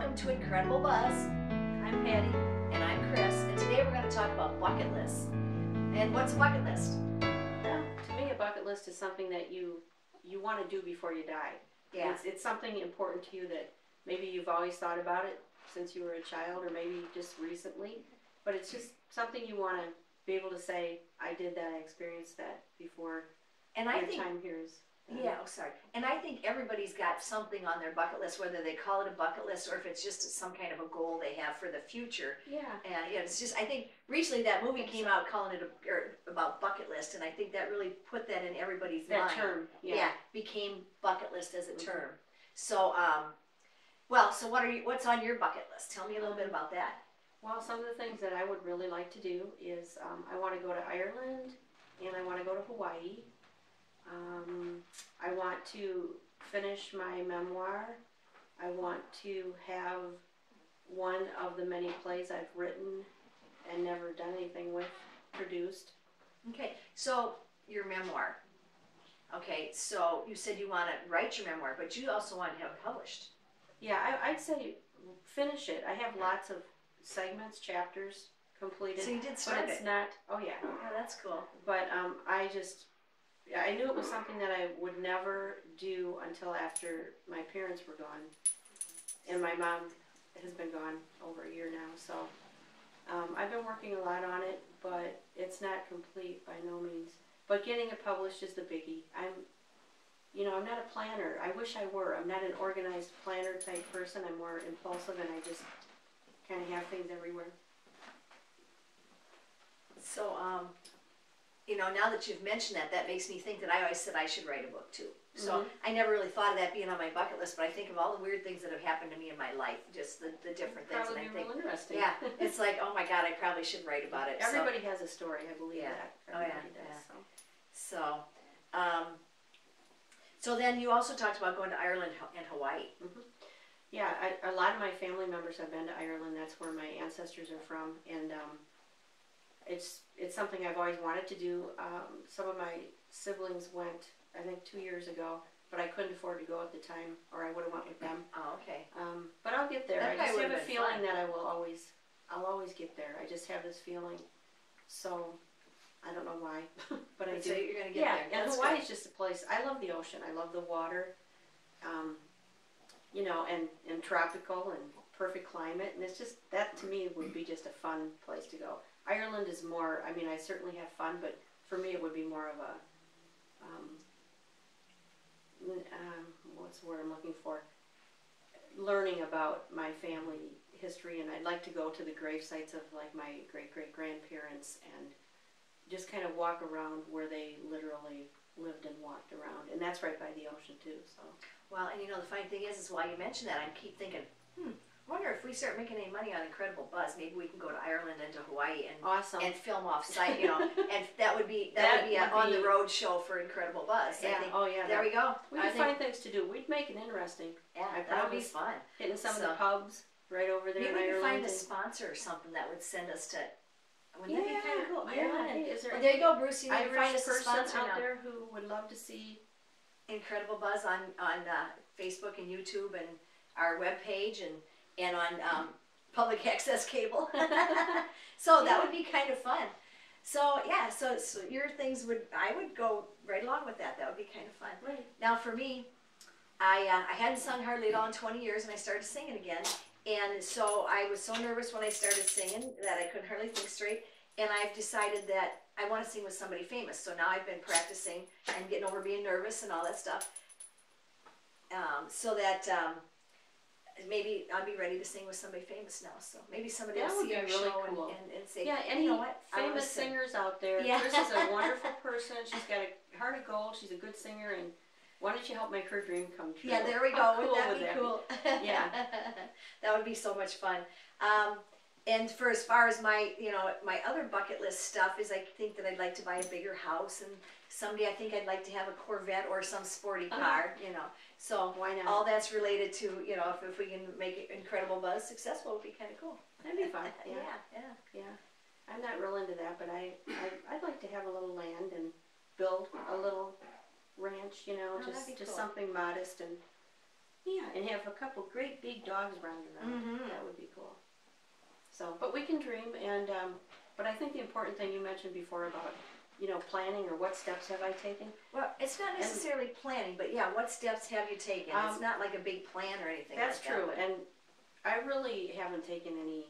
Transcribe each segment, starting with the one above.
welcome to Incredible Buzz. I'm Patty. And I'm Chris, and today we're going to talk about bucket lists. And what's a bucket list? Well, to me, a bucket list is something that you want to do before you die. Yeah. It's something important to you that maybe you've always thought about it since you were a child, or maybe just recently, but it's just something you want to be able to say, I did that, I experienced that before And your time here is done. Yeah, sorry. And I think everybody's got something on their bucket list, whether they call it a bucket list or if it's just some kind of a goal they have for the future. Yeah. And yeah, it's just, I think recently that movie came out calling it about bucket list, and I think that really put that in everybody's mind. That term, Yeah, became bucket list as a term. So, so what's on your bucket list? Tell me a little bit about that. Well, some of the things that I would really like to do is I want to go to Ireland, and I want to go to Hawaii. I want to finish my memoir. I want to have one of the many plays I've written and never done anything with produced. Okay, so your memoir. Okay, so you said you want to write your memoir, but you also want to have it published. Yeah, I'd say finish it. I have lots of segments, chapters completed. So you did start but it's it. not. Oh yeah. Yeah, that's cool. But I knew it was something that I would never do until after my parents were gone, and my mom has been gone over a year now. So I've been working a lot on it, but it's not complete by no means. But getting it published is the biggie. I'm not a planner. I wish I were. I'm not an organized planner type person. I'm more impulsive, and I just kind of have things everywhere. So, now that you've mentioned that, that makes me think that I always said I should write a book too. So I never really thought of that being on my bucket list, but I think of all the weird things that have happened to me in my life, just the different things. Probably and I be think, real interesting. yeah, it's like, oh my God, I probably should write about it. Everybody has a story, I believe that. Everybody does. So, so then you also talked about going to Ireland and Hawaii. Yeah, a lot of my family members have been to Ireland. That's where my ancestors are from, and it's something I've always wanted to do. Some of my siblings went, I think, 2 years ago, but I couldn't afford to go at the time, or I would have went with them. Oh, okay. But I'll get there. That I just have a been feeling fun. that I'll always get there. I just have this feeling. So I don't know why, but I do. So you're gonna get there. Yeah, and That's Hawaii good. is just a place. I love the ocean. I love the water. And tropical and perfect climate, and it's just, that to me would be just a fun place to go. Ireland is more, I mean, I certainly have fun, but for me it would be more of a, what's the word I'm looking for? Learning about my family history, and I'd like to go to the grave sites of like my great-great-grandparents and just kind of walk around where they literally lived and walked around, and that's right by the ocean too, so. Well, and the funny thing is while you mention that, I keep thinking, I wonder if we start making any money on Incredible Buzz, maybe we can go to Ireland and to Hawaii and Awesome. and film off site, and that would be an on the road show for Incredible Buzz. Yeah. I think, Oh yeah. there we go. We could find things to do. We'd make it interesting. Yeah, I that would be promise. fun. Hitting some of the pubs right over there Maybe in we could Ireland. find a sponsor or something that would send us to. Wouldn't Yeah, that be kind of cool? yeah. Ireland. Hey, is there Well, there you go, Bruce. You can Irish find us a person sponsor out now. there who would love to see Incredible Buzz on Facebook and YouTube and our webpage and on public access cable. So that would be kind of fun. So yeah, so your things I would go right along with that. That would be kind of fun. Right. Now for me, I hadn't sung hardly at all in 20 years, and I started singing again. And so I was so nervous when I started singing that I couldn't hardly think straight. And I've decided that I want to sing with somebody famous. So now I've been practicing and getting over being nervous and all that stuff. So that maybe I'll be ready to sing with somebody famous now. So maybe somebody That will would see be our really show cool. and say, Yeah, you any know what? I wanna famous sing. singers out there. Yeah. Chris is a wonderful person. She's got a heart of gold. She's a good singer, and why don't you help make her dream come true? Yeah, there we go. How Wouldn't cool that would be cool? Yeah. That would be so much fun. And for as far as my, my other bucket list stuff is, I think that I'd like to buy a bigger house, and someday I think I'd like to have a Corvette or some sporty car, So Why not? all that's related to, if we can make it Incredible Buzz successful, it would be kind of cool. That'd be fun. Yeah. Yeah. I'm not real into that, but I'd like to have a little land and build a little ranch, that'd be just cool. something modest and Yeah, and have a couple great big dogs running around. Mhm. That would be cool. So, but we can dream, and but I think the important thing you mentioned before about, you know, planning or what steps have I taken. Well, it's not necessarily planning, but yeah, what steps have you taken? It's not like a big plan or anything That's like true, that. and I really haven't taken any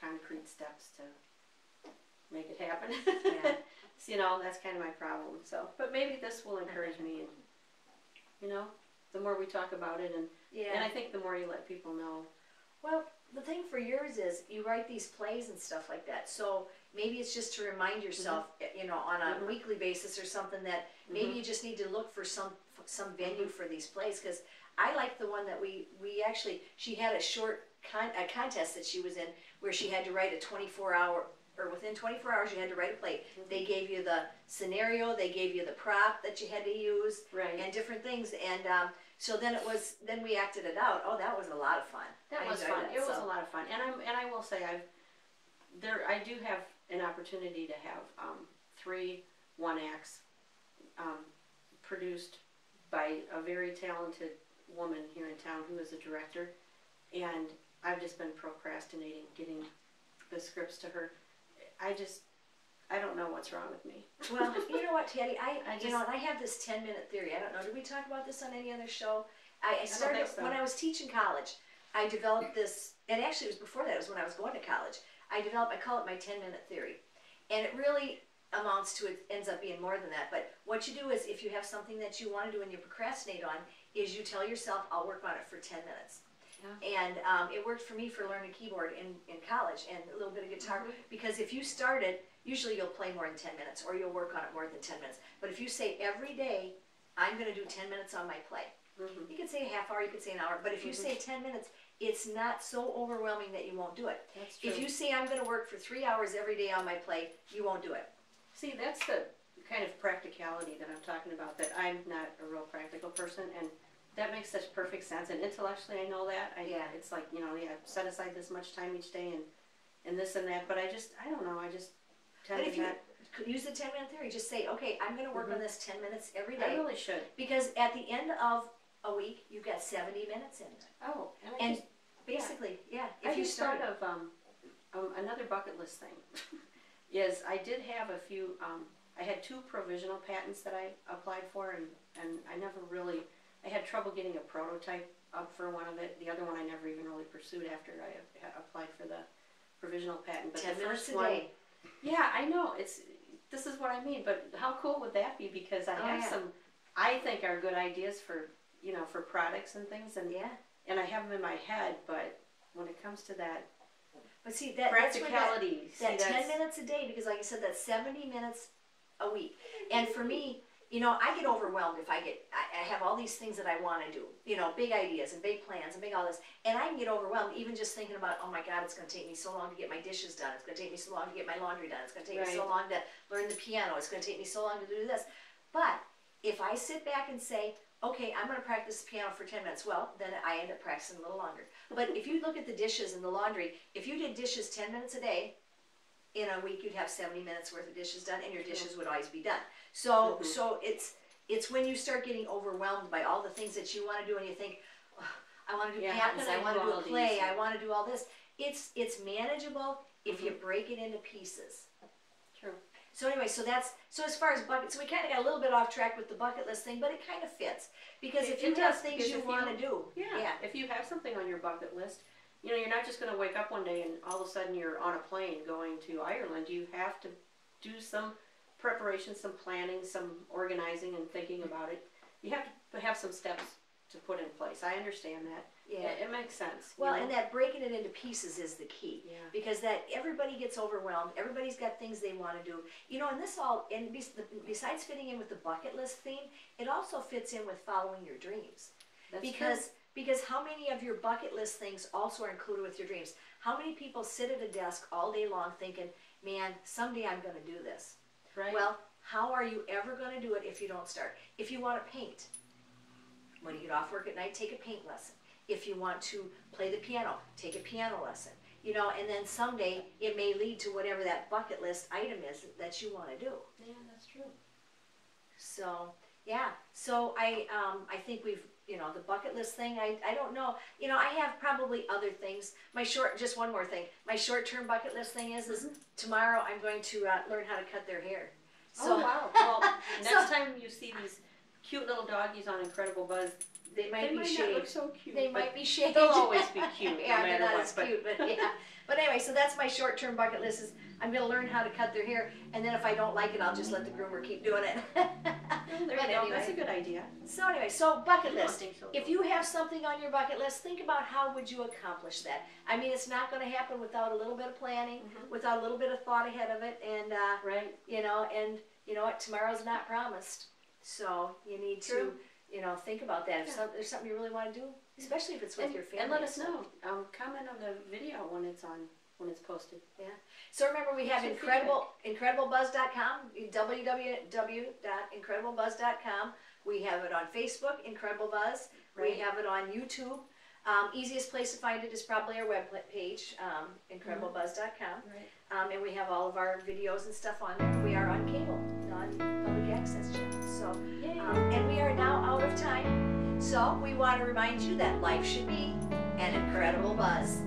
concrete steps to make it happen. Yeah. So, you know, that's kind of my problem. So, but maybe this will encourage me, and you know, the more we talk about it, and Yeah. I think the more you let people know. Well, the thing for yours is you write these plays and stuff like that. So maybe it's just to remind yourself, you know, on a weekly basis or something that maybe you just need to look for some venue for these plays. Because I like the one that we actually, she had a short a contest that she was in where she had to write a 24-hour, or within 24 hours you had to write a play. They gave you the scenario, they gave you the prop that you had to use, Right. and different things. And so then then we acted it out. Oh, that was a lot of fun. That I was enjoyed fun. that, It was so. a lot of fun, and I will say I do have an opportunity to have 3 one-acts produced by a very talented woman here in town who is a director, and I've just been procrastinating getting the scripts to her. I don't know what's wrong with me. Well, you know what, Teddy, just- and I have this 10-minute theory. I don't know, did we talk about this on any other show? I started, think so. when I was teaching college, I developed this, and actually it was before that, it was when I was going to college. I call it my 10-minute theory. And it really amounts to, it ends up being more than that. But what you do is, if you have something that you want to do and you procrastinate on, is you tell yourself, I'll work on it for 10 minutes. Yeah. And it worked for me for learning keyboard in college and a little bit of guitar. Because if you start it, usually you'll play more than 10 minutes or you'll work on it more than 10 minutes. But if you say every day, I'm going to do 10 minutes on my play. You could say a half hour, you could say an hour. But if you say 10 minutes, it's not so overwhelming that you won't do it. That's true. If you say I'm going to work for 3 hours every day on my play, you won't do it. See, that's the kind of practicality that I'm talking about, that I'm not a real practical person, and that makes such perfect sense. And intellectually, I know that. Yeah. It's like, you know, set aside this much time each day and this and that, but I don't know, I just tend But if to you not. use the 10-minute theory, just say, okay, I'm going to work on this 10 minutes every I day. really should. Because at the end of a week, you've got 70 minutes in it. Oh, And basically, yeah, I if you just start. thought of another bucket list thing. Is I did have a few, I had 2 provisional patents that I applied for, and I never really, I had trouble getting a prototype up for one of it. The other one I never even really pursued after I applied for the provisional patent. But 10 the minutes first a one, day. yeah, I know, this is what I mean, but how cool would that be? Because I have yeah. some, I think are good ideas for, you know, for products and things, and Yeah. and I have them in my head, but when it comes to that But see, that's where practicality, that 10 minutes a day, because like I said, that's 70 minutes a week. And for me, you know, I get overwhelmed if I have all these things that I want to do, you know, big ideas and big plans and big all this. And I can get overwhelmed even just thinking about, oh my God, it's going to take me so long to get my dishes done. It's going to take me so long to get my laundry done. It's going to take me so long to learn the piano. It's going to take me so long to do this. But if I sit back and say, okay, I'm going to practice the piano for 10 minutes, well, then I end up practicing a little longer. But if you look at the dishes and the laundry, if you did dishes 10 minutes a day, in a week you'd have 70 minutes worth of dishes done, and your dishes would always be done. So so it's when you start getting overwhelmed by all the things that you want to do, and you think, oh, I want to do patents, I want to do a play, I want to do all this. It's manageable if you break it into pieces. True. So anyway, so as far as buckets, so we kind of got a little bit off track with the bucket list thing, but it kind of fits, because if you have things you want to do, if you have something on your bucket list, you know, you're not just going to wake up one day and all of a sudden you're on a plane going to Ireland. You have to do some preparation, some planning, some organizing and thinking about it. You have to have some steps to put in place. I understand that. Yeah. It makes sense. Well, and that breaking it into pieces is the key. Yeah. Because that everybody gets overwhelmed. Everybody's got things they want to do. You know, and this all, and besides fitting in with the bucket list theme, it also fits in with following your dreams. That's because true. Because how many of your bucket list things also are included with your dreams? How many people sit at a desk all day long thinking, man, someday I'm going to do this? Right. Well, how are you ever going to do it if you don't start? If you want to paint, when you get off work at night, take a paint lesson. If you want to play the piano, take a piano lesson. You know, and then someday it may lead to whatever that bucket list item is that you want to do. Yeah, that's true. So, yeah. So I think you know, the bucket list thing, I don't know. You know, I have probably other things. Just one more thing. My short-term bucket list thing is tomorrow I'm going to learn how to cut their hair. So, Oh, wow. Well, next time you see these cute little doggies on Incredible Buzz, they might be not shaved. look so cute. They might be shaved. They'll always be cute, Yeah, no they're matter not what. as cute, but yeah. But anyway, so that's my short-term bucket list is I'm gonna learn how to cut their hair, and then if I don't like it, I'll just let the groomer keep doing it. Well, there But you go. anyway. That's a good idea. So anyway, so bucket I don't list. think so, If though. you have something on your bucket list, think about how would you accomplish that. I mean, it's not gonna happen without a little bit of planning, without a little bit of thought ahead of it, and Right. you know, and you know what, tomorrow's not promised. So you need to, True. you know, think about that. If Yeah. there's something you really wanna do, especially if it's with your family. And let us know. Comment on the video when it's posted. So remember, we have Some incrediblebuzz.com, www.incrediblebuzz.com. We have it on Facebook, Incredible Buzz. Right. We have it on YouTube. Easiest place to find it is probably our web page, incrediblebuzz.com. Right. And we have all of our videos and stuff on there. We are on cable, on public access channels. So, Yay. and we are now out of time. So we want to remind you that life should be an incredible buzz.